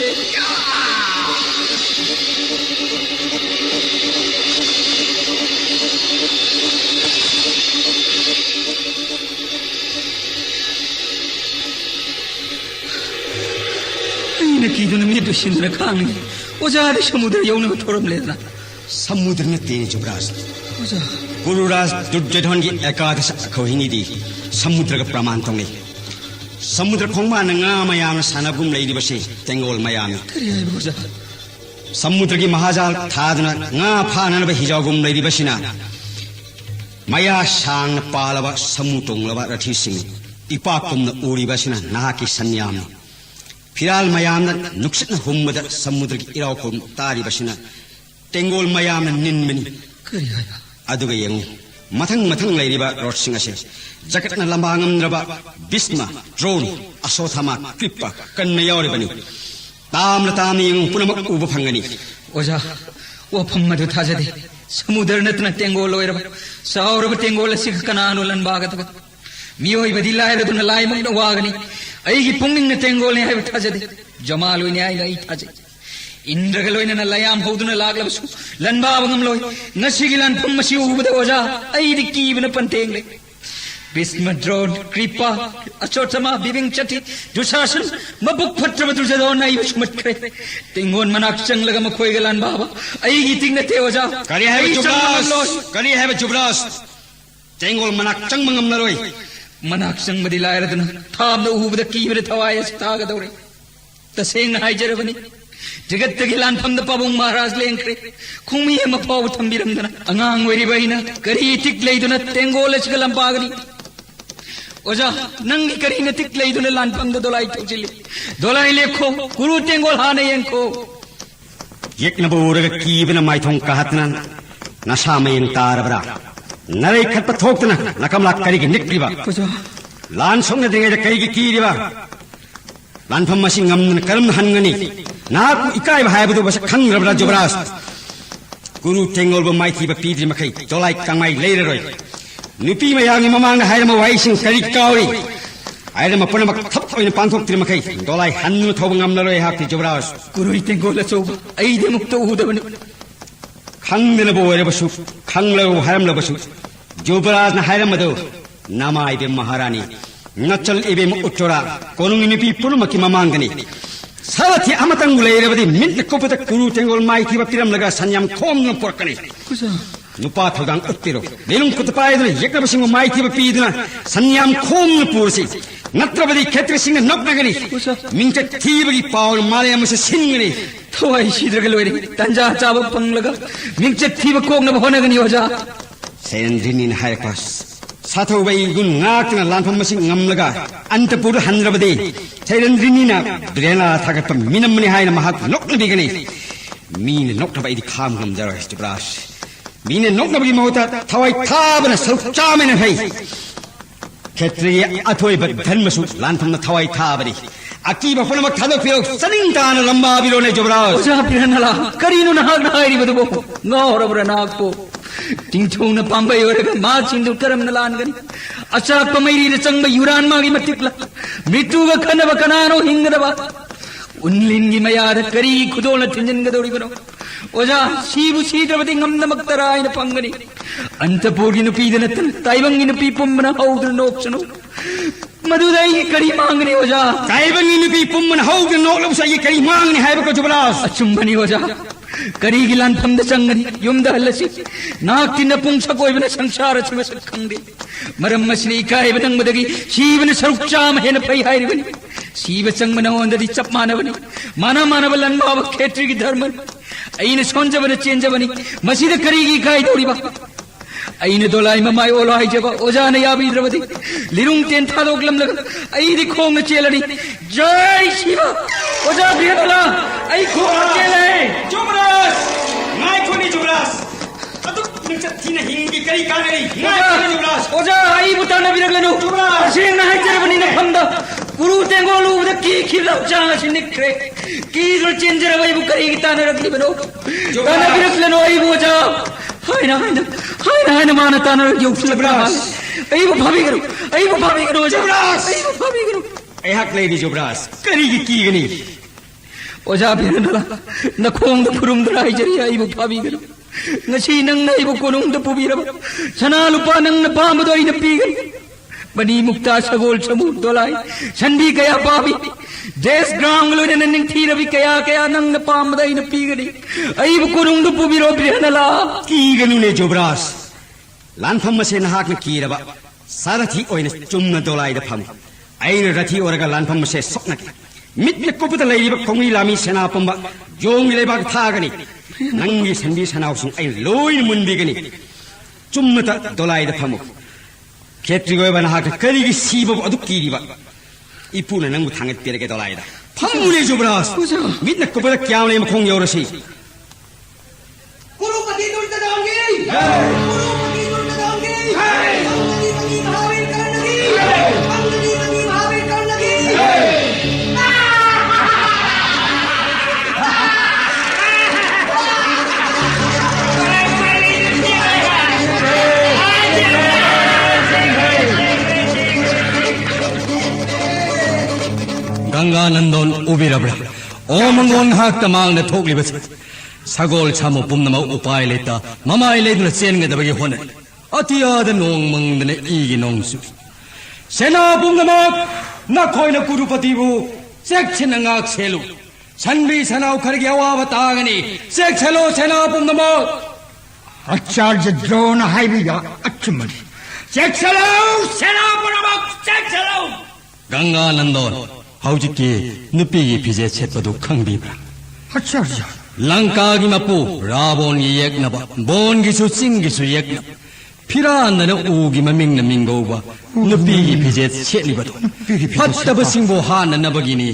Speaker 2: कीदुना मी दुशिंद्र खांगली ओजादे समुद्र यौन थोरम लेना
Speaker 3: समुद्र न ते जुब्रास गुरुराज दुर्योधन की एकादश अखोहिनी दी समुद्र का प्रमाण तोंगे समुद्र खोंगमा नंगा मयाम सानगुम लेदिबसे तेंगोल मयाम समुद्र की महाजाल थादना nga फाननब हिजागुम लेदिबसिना मया सांग पालवा समुतोंगलवा रथिसिंग इपाकुम उरिबसिना नाकी सन्याम फिराल मयाम नुक्सन हुम्मद समुद्र की इरावखोम तारिबसिना तेंगोल मयाम निन्मनि अदुगा यंगु मथंग मथंग लेरिबा रोडसिंग असे जगतना लंबांगमद्रबा भीष्म द्रोण अश्वत्थामा कृपा कन्न यावरिबनि तामना तामनि यंगु पुनमक उब फंगनि
Speaker 2: ओजा वफम मधु थाजदे समुद्र नतना तेंगोल लोइरबा सावरब तेंगोल सिख कनानो लनबागत मियोय बदि लायरदुना लायमक वागनि अइगी पुंगिंग तेंगोल ने हाय थाजदे जमाल लोइने आइ लाई थाजे इंद्रग लोइने न लयाम होदुना लागलबसु लनबाबंगम लोइ नसिगी लन फमसि उबदे ओजा अइदि कीबन पंतेंगले भीष्म द्रोण कृपा अश्वत्थामा बिबिंचति दुशासन मबुक फत्रब दुर्योधन नाइ सुमत्रे तेंगोन मनाक चंगलग मखोइग लनबाबा अइगी तिंग ते ओजा
Speaker 3: करी है जुब्रास तेंगोल मनाक चंगमंगम नरोइ
Speaker 2: मनाक चंगबदि लायरदुना थाबद उबद कीबद थवाय तागदौरे तसेंग हाइजरबनि जगत्तगी लानफमद पाबुंग महाराज लेंख्रे खुमी मफाव थंबिरमदना अंगांग वरिबैना करी तिक लेदुना तेंगोलच गलंबागनी ओजा नंगी करी न तिक लेदुना लानफमद दोलाई तोजिली दोलाई लेखो गुरु तेंगोल हाने यंको
Speaker 3: यक्नबो उरग कीबना माइथों कहतना नशामयं तारबरा नरे खत थोक्तना नकमला करीगी निक्रिबा लान सोंग देंगे करीगी कीरिबा लानफम मसिंग ngam करम हनगनी नाकु इकाय हायबदो बस खंग्रबरा जुब्रास गुरु तेंगोल ब माइथी ब पीद्रि मखै दोलाई कांगमाइ लेररोय नुपी मयागि ममांग हायरम वाइसिंग करी कावरी हायरम पुनमक थप ओइन पांथोक्त्रि मखै दोलाई हन्नु थोब ngamनरोय हाक्ति जुब्रास
Speaker 2: गुरु तेंगोल चोब अइदे मुक्त उदबनि
Speaker 3: खंगन बोयरबसु खंगलो हायरमलबसु जुब्रास न हायरमदो नामाय बे महारानी नचल एबेम उच्चोरा कोनुंगी नुपी पुनमकी ममांगनी सावथि अमतंग लेरबदि मिट कोपत गुरु तेंगोल माइथि ब पिरम लगा सन्याम खोम न पोरकनी नुपा थगांग उत्तिरो बेलुंग कुतपायदन यकबसिंग माइथि ब पीदना सन्याम खोम न पुरसि नत्रबदि क्षेत्रसिंग नपनगनी मिंच थीबगी पावर मालयम से सिंगनी
Speaker 2: थोई सिद्रग लोइरे तंजा चाब पंगलगा मिंच थीब कोंग न होनगनी ओजा
Speaker 3: सेंद्रिनिन हायपास साथौ बै गुन नाकना लानफम मसिंग ngamlaga अंतपुर हनरबदे सेंद्रिनिना ब्रेना थागत मिनमनि हायना महाक नोकन बिगनी मीन नोकन बाइदि खाम ngam जरो जुब्रास मीन नोकन बगी मोता थवाई थाबना सौचामेन है क्षेत्रीय अथोय धर्मसु लानफम थवाई थाबरी अकीब फनमक थादो फिरो सनिंग तान लंबा बिरोने जुब्रास
Speaker 2: ओजा पिरनला करीनु नाग नाइरि बदबो ngorobra nakpo tingthong na pambay orega ma chindu karam na langani achak pamairi na changba yuran magi matikla mitu ga khanaba kanano hingdaba unlingi mayada kari khudona tinjan ga dori bano ओजा सीबु सीद्रबदि ngamdamaktara aina pangani antapurgi nupi danatan taibangi nupi pummana hawdra nopsanu madudai kari mangani oja
Speaker 3: taibangi nupi pummana hawdra noklabsa yi kari mangani haibako Jubras
Speaker 2: achumbani oja kari gilan phamda changani yumda halasi naktina pungsa koibana sangsara chima sakhangdi maram masni kai banang madagi sibana sarukcham hena pai hairibani siba changmana ondadi chap manavani mana manabalan baba khetri gi dharma aina sonjabana chenjabani masida karigi kai doriba aina dolai mamai olo haijaba ojana yabi drabadi lirung ten thadoklam laga aidi khong chelani jai shiva oja bhiyadola ai khong chele
Speaker 3: Jubras ngai khoni Jubras aduk ningchat thina hingi kari kanari ngai khoni Jubras
Speaker 2: oja ai butana biraglenu sing na haijarabani na phamda guru tengolu da ki khilap janga sinikre ki dul chenjara bai bu kari gitana rakli bano dana biraglenu ai boja haina mana tana rakli Jubras ai bu bhabi garu
Speaker 3: Jubras
Speaker 2: ai bu bhabi garu
Speaker 3: ai hak lady Jubras kari gi ki gani
Speaker 2: oja bhiranala na khong da purum dra haijari ai bu bhabi garu ngasi nang na ibu konung da pubiraba sana lupa nang na pamado ai na pigan bani mukta sagol samu dolai sandi kaya pabi des grang lo na ning thira bi kaya nang na pamado ai na pigani ai bu konung da pubiro bhiranala
Speaker 3: ki ganu ne Jubras lan pham se na hak na kiraba sarathi oina chumna dolai da pham aina rathi oraga lan pham se sokna ki mit ne kopata leiba khongi lami sena pamba jong lebak thagani nangi sandi sanau sung ai loi mundigani chumna dolai da phamu khetri goy bana hak kari gi sibo adu kiriba ipuna nangu thangat pirage dolai da phamule Jubras mit ne kopata kyam le khong yorasi
Speaker 7: Kurupati Durga Dangi Kurupati Durga Dangi Bangadi Mahavir Karnagi Bangadi Mahavir Karnagi
Speaker 3: Ganganandon ubirabra omangon hak tamang na thokli bas sagol chamo pumnama upai leta mamai ledna chenga dabagi hone atiya da nong mangdane igi nongsu sena pumnama na khoina kurupati bu sekchina ngak selu sanbi sanau khargi awa batagani sekchelo sena pumnama
Speaker 8: Acharya Drona Haibiya Achumani
Speaker 3: sekchelo sena pumnama sekchelo Ganganandon Haujiki nupi pije chetpadu khangbibra
Speaker 8: Acharya
Speaker 3: Lanka gi mapu Rabon gi yeknaba bon gi su sing gi su yekna Piran na u gi maming na mingoba nupi gi pije chetliba Pattaba singbo han na bagini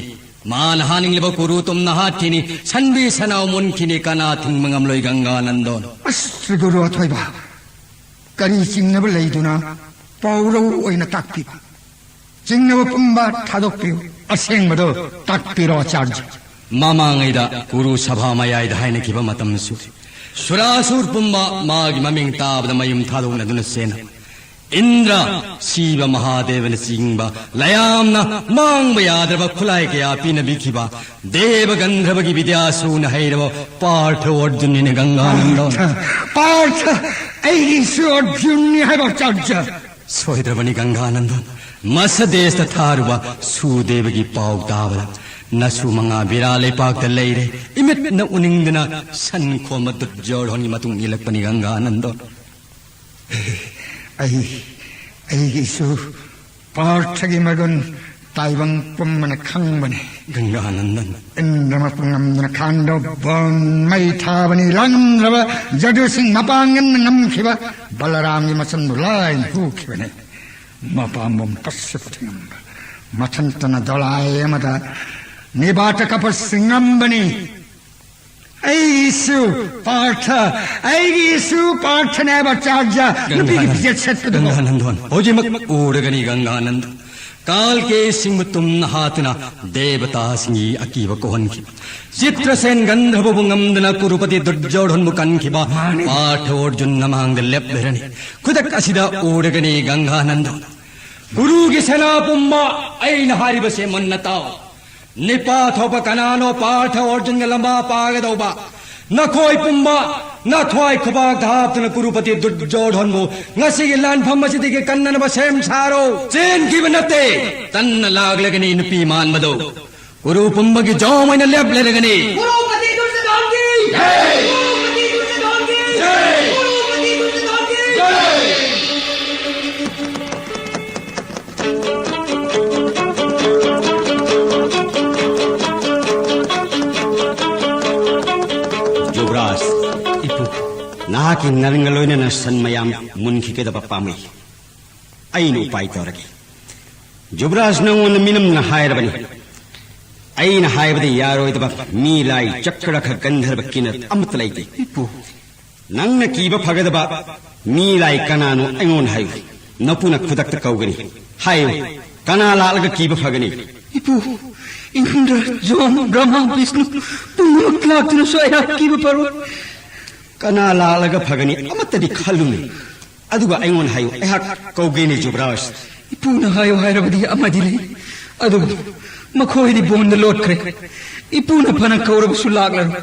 Speaker 3: man haning liba kuru tum na hatini sanbi sanau mun kini kana thing mangam loi Ganganandon
Speaker 8: Astri Guru Athoiba Kari Singnaba Leiduna Pauro Oina Takpiba Singnaba Pumba Tadokpiu Asengmado Takpiro Acharya
Speaker 3: Mamangida Guru Sabha Mayai Haina Kiba Matamsu Surasur Pumba Magi Maming Tab the Mayum Taduna Dunasena Indra Shiva Mahadevan Singba Layamna Mangbayadava Kulaikea Pina Bikiba Deva Gandravagi Vidya Suna Haidava Part Ordun in Ganganandon
Speaker 8: Part Aisu Arjuni Haibacharya
Speaker 3: Sohidravani Ganganandon Masades the Taruba Sudevagi Pau Davala Nasu Manga Virale Park the Lady Imit na Uningana San Koma to Jorhoni Matung Ilakpani Ganganandon
Speaker 8: Aisu Parthagimagun Taibang Pumana Kangbani
Speaker 3: Ganganandon
Speaker 8: Indramapungam Kando Bon Maitabani Langrava Jadu Singh Mapangan Namkiba Balaram Masan Mulai Hukibane Mapamum Passipatingam Matantana Dolai Amata Nibata Kapasingambani Aisu Partha Neva Charja
Speaker 3: Ganganandon Ojimak Uragani Ganganandon Kal ke Singmutum Nahatana Devata Singi Akiva Kohanki Chitra Sen Gandhabungam Dana Kurupati Durjodhan Mukankiba Partha Orjun Namang the Lepberani Kudak Asida Uragani Ganganandon Guru Gisana Pumba Ain Haribase Manatao Nipa Thopa Kanano Partha Orjun Lamba Pagadoba नखोई पुंबा नथवाई खबाक धापतन Kurupati Duryodhan मो ngasi lan pham masi dige kanna ba sem saro chen ki banate tan lag lagani nupi man mado kuru pumba ki jaw maina lep le lagani
Speaker 7: Kurupati Duryodhan की जय कुरुपति दुर्योधन की जय कुरुपति दुर्योधन की जय
Speaker 3: जुबराज इपु नाकी नरंगलोइन न सन्मयाम मुनखी के दबा पामी ऐन उपाय तोरगे जुबराज नंगोन मिनम न हायर बनी ऐन हायबदे यारोय दबा मी लाई चक्रख गंधर्व किनत अमत लैते इपु नंगन कीब फगदबा मी लाई कनानो ऐंगोन हायु नपुन खुदक्त कौगनी हायु कना लालग कीब फगनी
Speaker 2: इपु इंद्र जोम ब्रह्मा विष्णु पुण्यक लाक्तुन सोया कीब परो
Speaker 3: कना लालग फगनी अमतदि खलुनी अदुगा ऐंगोन हायु ऐहाक कौगेनी जुबराज
Speaker 2: इपुन हायो हायरबदि अमदिले अदु मखोइदि बोंद लोटख्रे इपुन फन कौरब सुलागलरु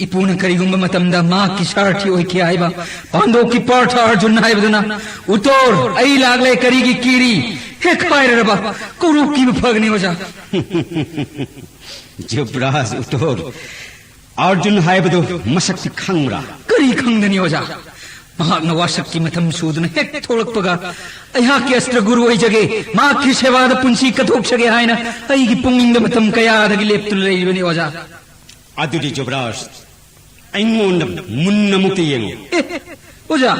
Speaker 2: इपुन करिगुंब मतमदा मा की सारथी ओइ के आइबा पांडो की पार्थ अर्जुन हाइबदना उतोर ऐ लागले करिगी कीरी हे खायरबा कौरव की फगनी होजा
Speaker 3: जुबराज उतोर अर्जुन हाइबदो मसक्ति खंगरा
Speaker 2: करी खंगदनी होजा महान वासक्ति मथम सूदन हेक थोलकपगा अहा के अस्त्र गुरु ओइ जगे मा की सेवाद पुंसी कथोक सगे हायना ऐगी पुंगिंग मतम कयादगी लेप्तुल लेइबनी होजा
Speaker 3: अदुदि जुबराज ऐंगोन मुन्न मुक्ति येंगो
Speaker 2: ओजा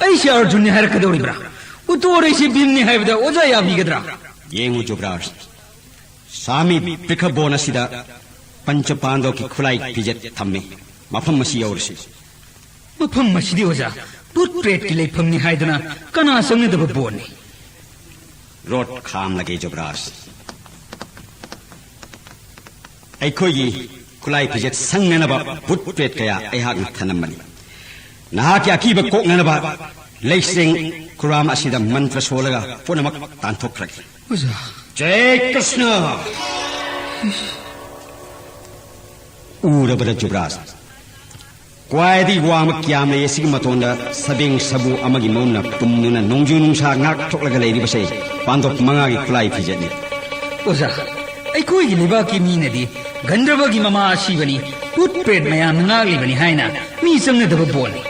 Speaker 2: ऐसे अर्जुन ने हर कदोरिब्रा उतोर ऐसे बिमनी हाइबदा ओजा या बिगद्रा
Speaker 3: येंगो जुबराज स्वामी पिखबोन सिदा पंच पांडव की खुलाई पिजत थम्मे मफम मसी औरसी
Speaker 2: मफम मसीदी ओजा पुत प्रेत की लेफम नि हाइदना कना संगे दब बोने
Speaker 3: रोट खाम लगे जुबराज ऐखोगी खुलाई पिजत संगनबा पुत प्रेत कया ऐहाक थनमनी नहा की अकीब कोकनबा लेसिंग कुराम असिदा मंत्र सोलगा पुनमक तांथोख्रगे
Speaker 2: ओजा
Speaker 3: जय कृष्ण उरबद जुबराज क्वायदी वाम क्याम येसिग मतोंदा सबेंग सबु अमगी मौना पुमनुना नोंजु नुंसा ngak थोकलगा लेरिबसे पांदोप मंगागी खुलाई पिजतनी
Speaker 2: ओजा ऐखोई लेबा की मीनदी गंधर्वगी ममा आशीबनी पुत प्रेत मयाम नागलिबनी हायना मी संगे दब बोने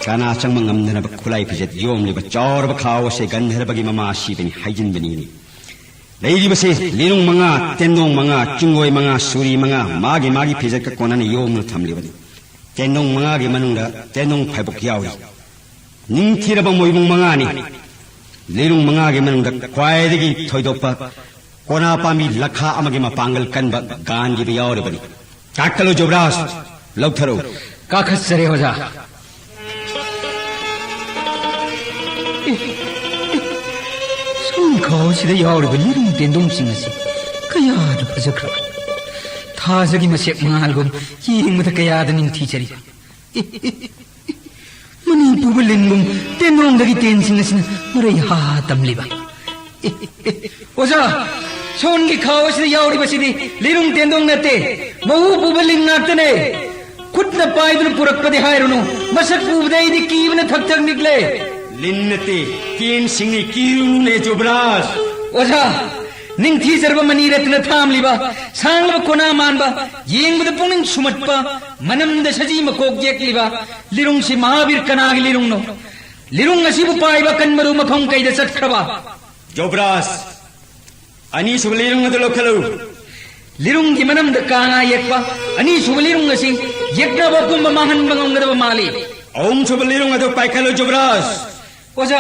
Speaker 3: kana changma ngamdana ba khulai pijet yom liba chawr ba khaw se gandharbagi mama ashibani haijin bani ni leiri ba se lirung manga tendong manga chungoi manga suri manga magi pijet ka konani yom no thamli bani tendong manga gi manungda tendong phaibok yawi ning thira ba moibung manga ni lirung manga gi manungda kwaidagi thoidopa kona pami lakha amagi mapangal kanba gan gi yawi bani kakalo jobras lautharo
Speaker 2: काखस सरे होजा खाओसिदा यावरब लिरुंग तेंदोंसिंग असि कयाद फजख्रा थाजगी मसेक मालगुम यिंगमदा कयाद निंगथीचरी money पुबलिंगुम तेंदोंगदगी तेंसिंग असि मरै हा तमलिबा ओजा सोनगी खाओसिदा यावरबसिदि लिरुंग तेंदोंग नते बहु पुबलिंग नातने खुदना पाइदुन पुरकपदि हायरुनु मसक पुबदैदि कीबना थक थक निकले
Speaker 3: लिन्नते केन सिंगी कीरुने जुबराज
Speaker 2: ओझा निंगथी सर्व मनी रत्न थामलिबा सांगलब कोना मानबा येंगबद पुनिंग सुमटपा मनमद सजी मकोक जेकलिबा लिरुंग से महावीर कनागी लिरुंग नो लिरुंग असिबु पाइबा कन्मरु मखों कैद सटखबा
Speaker 3: जुबराज अनि सुब लिरुंग द लोखलु
Speaker 2: लिरुंग की मनमद कांगा येकबा अनि सुब लिरुंग असि येकना बकुम महन बंगंगदब माली
Speaker 3: ओम सुब लिरुंग द पाइखलो जुबराज
Speaker 2: ओजा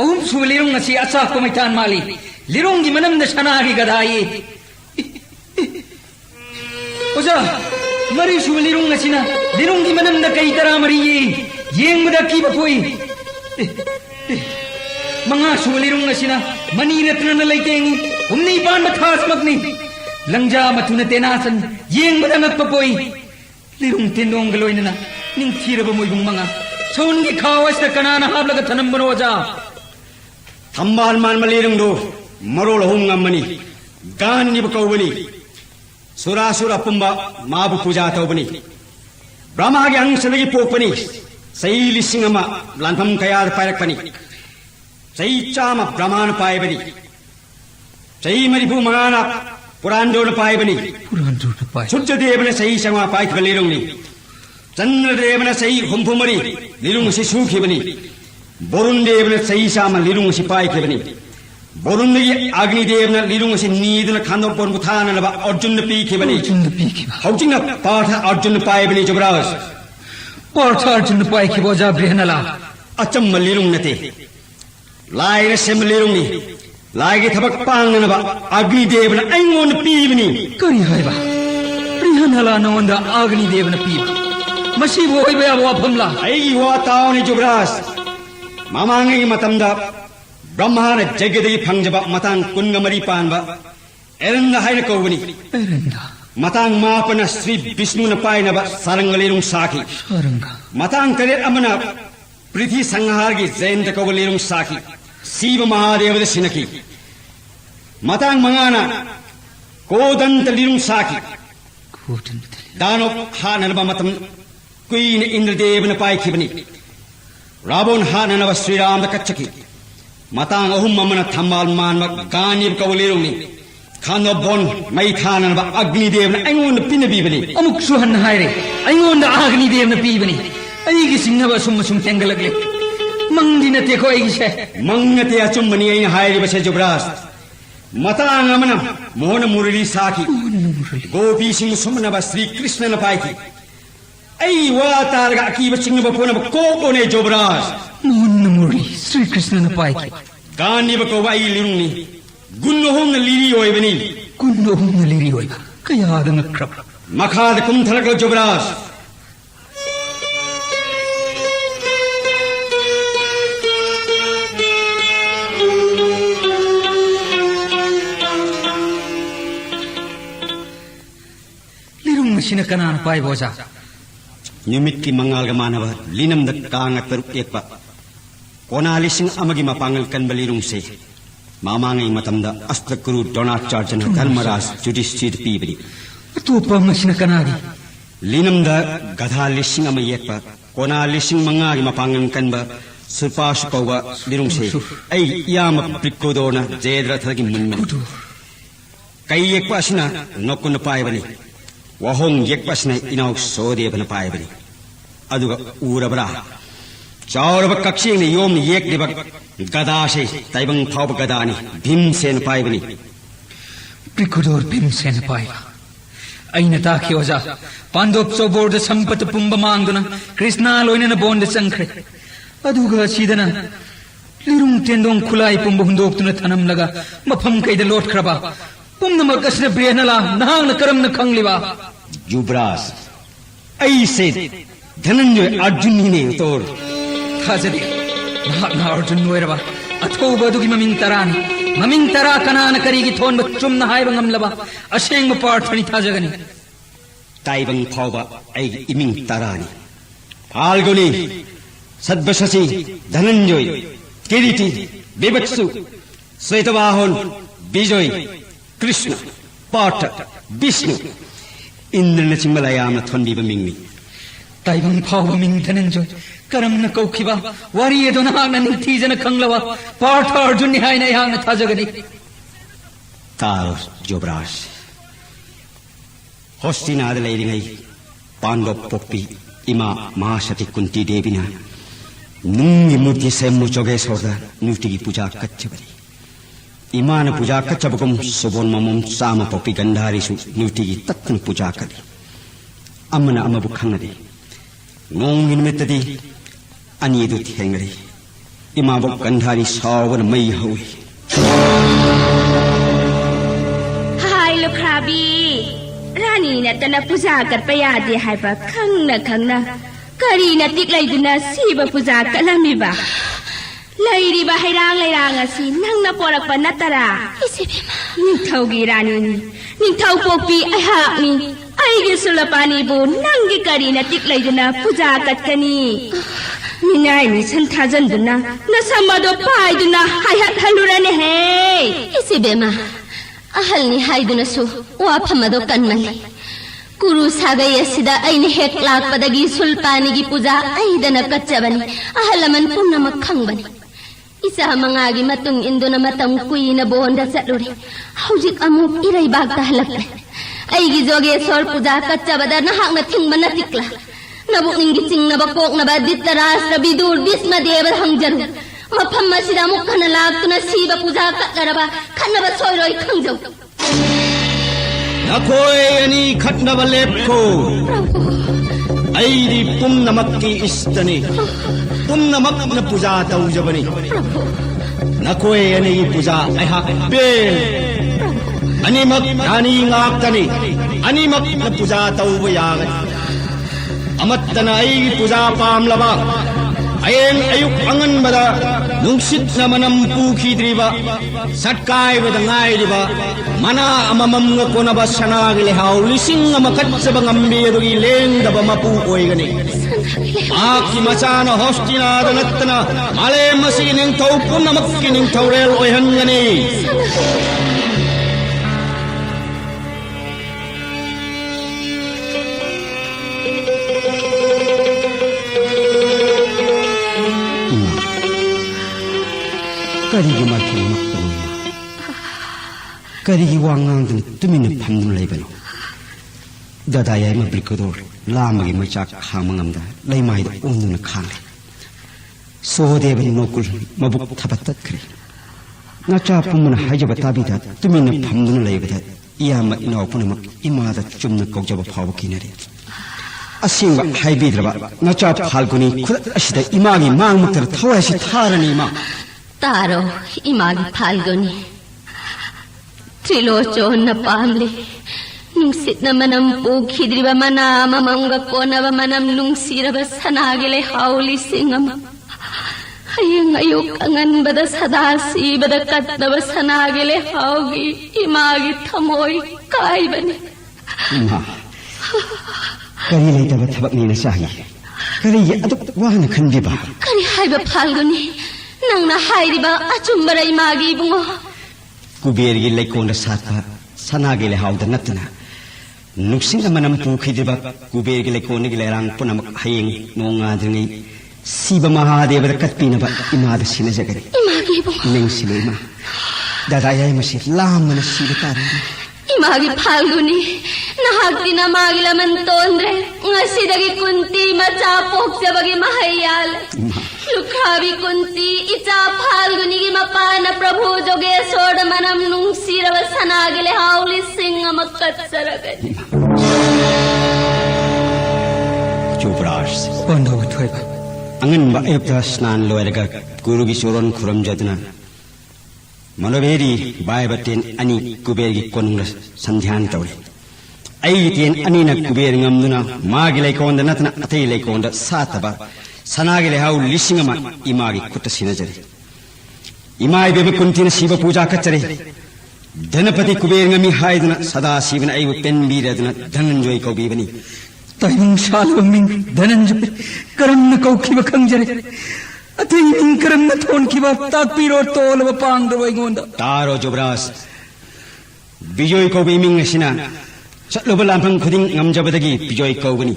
Speaker 2: अहुम सुब लिरुंग असि अचा कोमैतान माली लिरुंग की मनमद सनागी गदाई ओजा मरी सुब लिरुंग असिना लिरुंग की मनमद कई तरा मरी येंगबदा की बपोई मंगा सुब लिरुंग असिना मनी रत्न न लैतेंगी उन्नी पान मथास मगनी लंजा मथुन तेनासन येंगबदा मत पपोई लिरुंग तेंदोंग गलोइनना निंग थीरब मोइबुंग मंगा सोनगी खावस कनाना हाबलग थनम बनोजा
Speaker 3: थम्बाल मान मलिरुंग दो मरोल होंगा मनी गान निब कौबनी सुरासुर अपुंबा माबु पूजा तौबनी ब्रह्मा के अंशदगी पोकपनी सही लिसिंग अमा लानफम कयाद पायरकपनी सही चाम ब्रह्मान पायबनी सही मरिफु मंगाना पुरांदोन पायबनी सूर्य देवने सही संगा पायक बलिरुंगनी चंद्र देवने सही हुंफुमरी लिरुंग से सूखिबनी वरुण देवने सही साम लिरुंग से पायकबनी वरुण अग्नि देवने लिरुंग से नीदन खानो पोन बुथान लबा अर्जुन पीखिबनी हौजिंग पाठ अर्जुन पायबनी जुबराज
Speaker 2: पाठ अर्जुन पायखिबो जा ब्रेहनला
Speaker 3: अचम लिरुंग नते लाइर सेम लिरुंगनी लाइगे थबक पांगनबा अग्नि देवने अइंगोन पीबनी
Speaker 2: करी हायबा ब्रेहनला नोंदा अग्नि देवने पीब मसी बोइबे वाफमला
Speaker 3: आई वा तावनी जुबराज मामांगी मतमदा ब्रह्मान जगदगी फंगजबा मतांग कुंगमरी पानबा एरंदा हायन कौबनी मतांग मापन श्री विष्णु न पायनबा सारंगलेरुंग साखी मतांग करे अमना पृथ्वी संहार की जयंत कौबलेरुंग साखी शिव महादेव सिनकी मतांग मंगाना कोदंत लिरुंग साखी दानो हानबा मतम क्वीन इंद्रदेव न पायखिबनी रावण हाननबा श्रीराम द कच्चकी मतांग अहुम ममन थम्माल मानब गानिब कौलेरुंगनी खानो बोन मई थाननबा अग्नि देव न अइंगोन पिनबीबनी
Speaker 2: अमुक सुहन हायरे अइंगोन अग्नि देव न पीबनी अइगी सिंगबा सुम सुम तेंगलगले मंगदी नते को अइगी से
Speaker 3: मंगते अचुम्बनी अइन हायरे बसे जुबराज मतांग अमन मोहन मुरली साखी गोपी सिंह सुमनबा श्री कृष्ण न पायकी आई वा तारगा की बचिंग बपोन कोने जुबराज
Speaker 2: मोहन मुरली श्री कृष्ण न पायकी
Speaker 3: गानिब को वाई लिरुंगनी गुन्नोहम न लिरी ओइबनी
Speaker 2: गुन्नोहम न लिरी ओइबा कयादंग क्रब
Speaker 3: मखाद कुंथलक जुबराज
Speaker 2: लिरुंग मसिन कनान पाय बोजा
Speaker 3: निमित की मंगाल का मानव लिनम द कांग तरुक एक पा कोनालिसिंग अमगी मपांगल कनबलिरुंग से मामांगी मतम द अस्त्रकुरु द्रोणाचार्य धर्मराज युधिष्ठिर पीबरी
Speaker 2: तो पमसिन कनादी
Speaker 3: लिनम द गधा लिसिंग अम एक पा कोनालिसिंग मंगागी मपांगल कनब सुपाश पवा लिरुंग से ऐ याम प्रिकोदोना जयद्रथ की मुन्मन कई एक पासिना नकुन पायबनी वहोंग एक पासिना इनाउ सोदेवन पायबनी अदुगा उरबरा चावरब कक्षिंग ने योम एक दिबक गदा से तैबंग फाव गदानी भीमसेन पायबनी
Speaker 2: प्रिकुदोर भीमसेन पायबा अइना ताखि ओजा पांडव चौबोर्द संपत पुंब मांगदुना कृष्णा लोइनन बोंद संख्रे अदुगा सीदना लिरुंग तेंदोंग खुलाई पुंब हुंदोक्तुना थनम लगा मफम कैद लोटख्रबा पुंगनमक असने ब्रेहनला नहांग करम न खंगलिबा
Speaker 3: युवराज ऐसे धनंजय अर्जुन ने तोर
Speaker 2: थाजदे ना अर्जुन नोयरबा अथोब अदुगी ममिंग तरा कनान करीगी थोन बच्चुम न हायब ngमलबा असेंग पार्थनी थाजगनी
Speaker 3: ताइबंग फावबा ऐ इमिंग तरानी फाल्गुनी सद्बशसी धनंजय किरीटी विवत्सु श्वेतवाहन विजय कृष्ण पाठ विष्णु इंद्र न चिंबलायाम थोंदीब मिंगनी
Speaker 2: ताइबंग फाव मिंग धनंजय करम न कौखिबा वारी एदोना न निथीजन खंगलवा पाठ अर्जुन निहाय न यान थाजगनी
Speaker 3: तार युवराज होस्तिनाद लेरिंगै पांडव पोक्पी इमा महासती कुंती देवीना नुंगी मूर्ति से मुचोगे सोदा नुटी की पूजा कच्चबरी इमान पूजा कच्चबकुम सुबोन ममुम साम पोक्पी गंधारी सु नुटी की तत्न पूजा करी अमना अमबु खंगदे नोंगी निमित्तदी अनियदु थेंगरी इमा बो गंधारी सावन मई हौई
Speaker 6: हाय लोख्राबी रानी नतना पूजा करप यादे हायबा खंगना करी न तिक्लैदुना सिब पूजा कलमिबा लैरिबा हैरांग लैरांग असि नंगना पोरकपा नतरा निंथौगी रानीनी निंथौ पोक्पी अहाकनी आइगे सुलपानीबु नंगी करी न तिक्लैदुना पूजा कत्कनी मिनायनी संथाजनदुना नसमदो पायदुना हायहत हलुरने हे
Speaker 9: इसिबेमा अहलनी हायदुनसु वाफमदो कन्मली
Speaker 6: कुरु सागै असिदा ऐने हेक लाक्पदगी सुल्पानीगी पूजा ऐदना कच्चबनी अहलमन पुनमक खंगबनी इसा मंगागी मतुंग इंदुना मतम कुइना बोंदा चटलुरे हौजिक अमुक इरैबागता हलक्रे ऐगी जोगेश्वर पूजा कच्चबदा नहाकना थिंगबना तिक्ला नबुकनिंगी चिंगनबा कोकनबा दित्तराष्ट्र विदुर भीष्मदेव हंगजरु मफम असिदा अमुक खना लाक्तुना शिव पूजा कट्लरबा खन्नबा सोयरोय खंगजौ
Speaker 3: नखोय अनि खट्नबा लेपखो ऐदी पुम्नमक्की इष्टनि पुम्नमक्न पूजा तौजबनि नखोय अनि पूजा ऐहा बेल अनिमक रानी ngaktani अनिमक पूजा तौब यागनि अमत्तना ऐ पूजा पामलबा अयेन अयुक अंगनबदा नुंसितना मनम पुखिद्रिबा सटकायबदा ngairiba mana amamam konaba sanagi lehaw lising makatsaba ngambirugi lengdaba mapu oigani aki machana hostina danatna male masining tawpun namakkining tawrel oihangani
Speaker 9: Karigi maki maktanong karigi wangang dun tumina pamdun laibano dadayay mabrikador lamagi machak hamangamda laymay da unduna khangre sohdebani nokul mabuk thabatat kre nacha pumuna hajaba tabida tumina pamdun laibada iyama inapunamak imada chumna kokjaba phawa kinare asingba haibidraba nacha phalguni khud asida imagi mangmaktar thawasi tharani ma
Speaker 6: तारो Imangi Falguni त्रिलोचोन न पामले नुंसित न मनम पूखिद्रिबा मना ममंग कोनब मनम नुंसिरब सनागले हाउली सिंगम हयंग अयुक अंगनबद सदा सीबद कत्नब सनागले हाउगी Imangi थमोय कायबने
Speaker 9: मा करी लेतब थबक नीना चाहिए करी अदुक वाहन खंदिबा
Speaker 6: करी हाइबा फाल्गुनी नंगना हाइरिबा अचुंबरा इमागी बुंगो
Speaker 9: कुबेरगी लेकोंदा साथा सनागे ले हाउदा नतना नुक्सिंगा मनम पुखिदिबा कुबेरगी लेकोंगी लेरांग पुनम हयेंग नोंगाद्रिंगी शिव महादेव कत्पिनबा इमाद सिनजगरे
Speaker 6: इमागी बुंगो
Speaker 9: नेंसिलेमा दादायाय मसि लामना सिरतारे
Speaker 6: इमागी फाल्गुनी नहाक्ति नमागी लमन तोंद्रे ngasiदगी कुंती मचा पोक्सबगी महयाल लुखावी कुंती इचा फाल्गुनी की मपान प्रभु जोगेश्वर मनम नुंसिरव सनागले हाउली सिंह मक्कत्सरगनि
Speaker 9: चोपरास
Speaker 3: बंधव थोइबा
Speaker 9: अंगनबा एपता स्नान लोयरगा गुरुगी सोरन खुरम जदना मनोबेरी बायबतेन अनि कुबेरगी कोनुंग संध्यान तौरे ऐतेन अनि न कुबेर ngamduna मागी लेकोंदा नतना अतै लेकोंदा सातबा सनागी लेहाउ लिसिंगमा इमागी कुट सिनजरे इमाई बेबे कुंतिन शिव पूजा कचरे धनपति कुबेर ngami हाइदना सदा शिवन ऐव पेनबीरदना धनंजय कौबीबनी
Speaker 3: तैं शालमिंग धनंजय करम कौखिब खंजरे अतै मिंग करम थोनखिब ताकपीरो तोलब पांगदव गोंदा
Speaker 9: तारो जुब्रास बिजोय कौबीमिंग सिना चटलोब लांफंग खुदिंग ngamjabadagi बिजोय कौबनी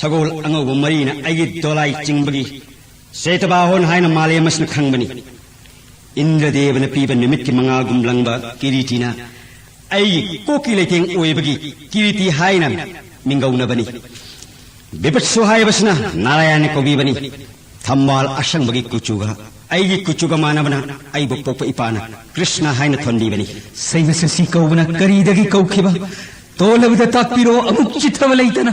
Speaker 9: सगोल अंगौ मरीना आइगी दोलाई चिंबगी सेतबाहोन हाइना मालेमसना खंगबनी इंद्रदेवन पीब निमित की मंगा गुमलंगबा किरीटिना आइगी कोकी लेतेंग ओयबगी किरीति हाइना मिंगौनबनी बिपत्सु हायबसना नारायण कौबीबनी थम्माल असंबगी कुचुगा आइगी कुचुगा मानबना आइबो पोप इपाना कृष्ण हाइना थोंदीबनी
Speaker 3: सैवससी कौबना करीदगी कौखिबा तोलबद ताकपीरो अमुक चित्रव लैतना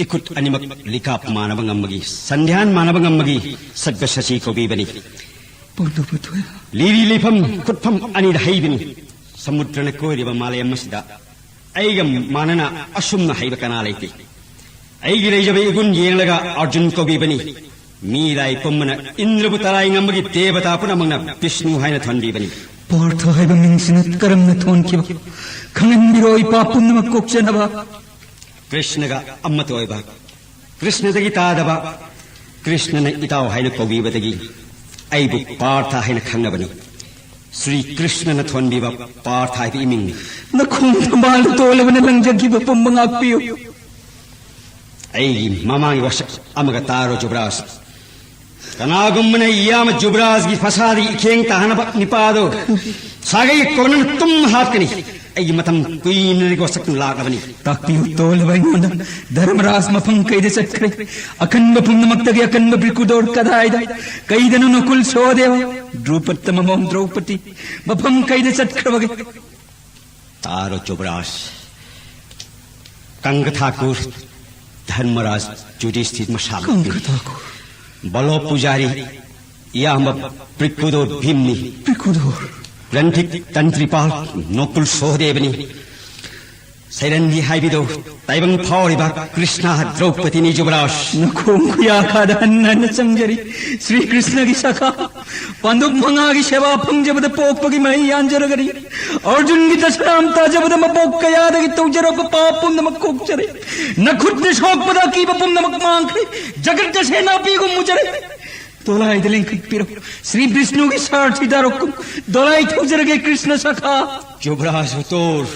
Speaker 9: इकुट अनिमक लिकाप मानव ngamgi संध्यान मानव ngamgi सग्ग शशि कौबीबनी लीरी लिफम खुटफम अनि हाइबिनी समुद्रन कोरिब मालयमसदा ऐगम मानना असुमन हाइब कना लेति ऐगी लेजबे इगुन येंगलगा अर्जुन कौबीबनी मीराई पम्मना इंद्रबु तराई ngamgi देवता पुनमंगना विष्णु हाइना थोंदीबनी
Speaker 3: पार्थ हाइब मिंगसिन करम थोनखिब खंगन बिरोई पापुनम कोक्चनबा
Speaker 9: कृष्ण का अम्मत ओइबा कृष्ण दगी तादबा कृष्ण ने इताव हाइना कौबीबदगी ऐबु पार्थ हाइना खंगबनी श्री कृष्ण न थोनबीबा पार्थ हाइब इमिंग
Speaker 2: नखों थमाल तोलबन लंजगिब पुंबंग आपियो
Speaker 9: ऐगी ममांगी वशक अमग तारो जुब्रास कनागुम्मने याम जुब्रास की फसादी इखेंग ताहनब निपादो सागई कोनन तुम हाकनी ऐगी मतम कुइन को सकन लागबनी
Speaker 2: ताकपियो तोलबा इंगोंदा धर्मराज मफंग कैदे चक्रे अखंड पुंदमक्तगे अखंड बिकुदोर कदायदा कैदनु नकुल सोदेव द्रुपद ममोम द्रौपदी मफंग कैदे चक्रवगे
Speaker 9: तारो जुब्रास कंग ठाकुर धर्मराज युधिष्ठिर मशाल बलो पुजारी याम प्रिकुदोर भीमनी
Speaker 2: बिकुदोर
Speaker 9: रंधिक तंत्रिपाल नकुल सोहदेवनी सैरंदी हाइबिदो ताइबंग फावरिबा कृष्ण द्रौपदी नि जुब्रास
Speaker 2: नखों खुया खादा नन संजरी श्री कृष्ण की सखा पंदुक मंगा की सेवा फंजबद पोपगी मई यांजरगरी अर्जुन की दशराम ताजबद मपोक कयाद की तौजरो को पापुन नमक कोकचरे नखुद शोक पदा की बपुम नमक मांखरे जगत सेना पी को मुजरे दोलाई दिलें पिरो श्री विष्णु की सारथी दारोकुम दोलाई तौजरगे कृष्ण सखा
Speaker 9: जुब्रास तोर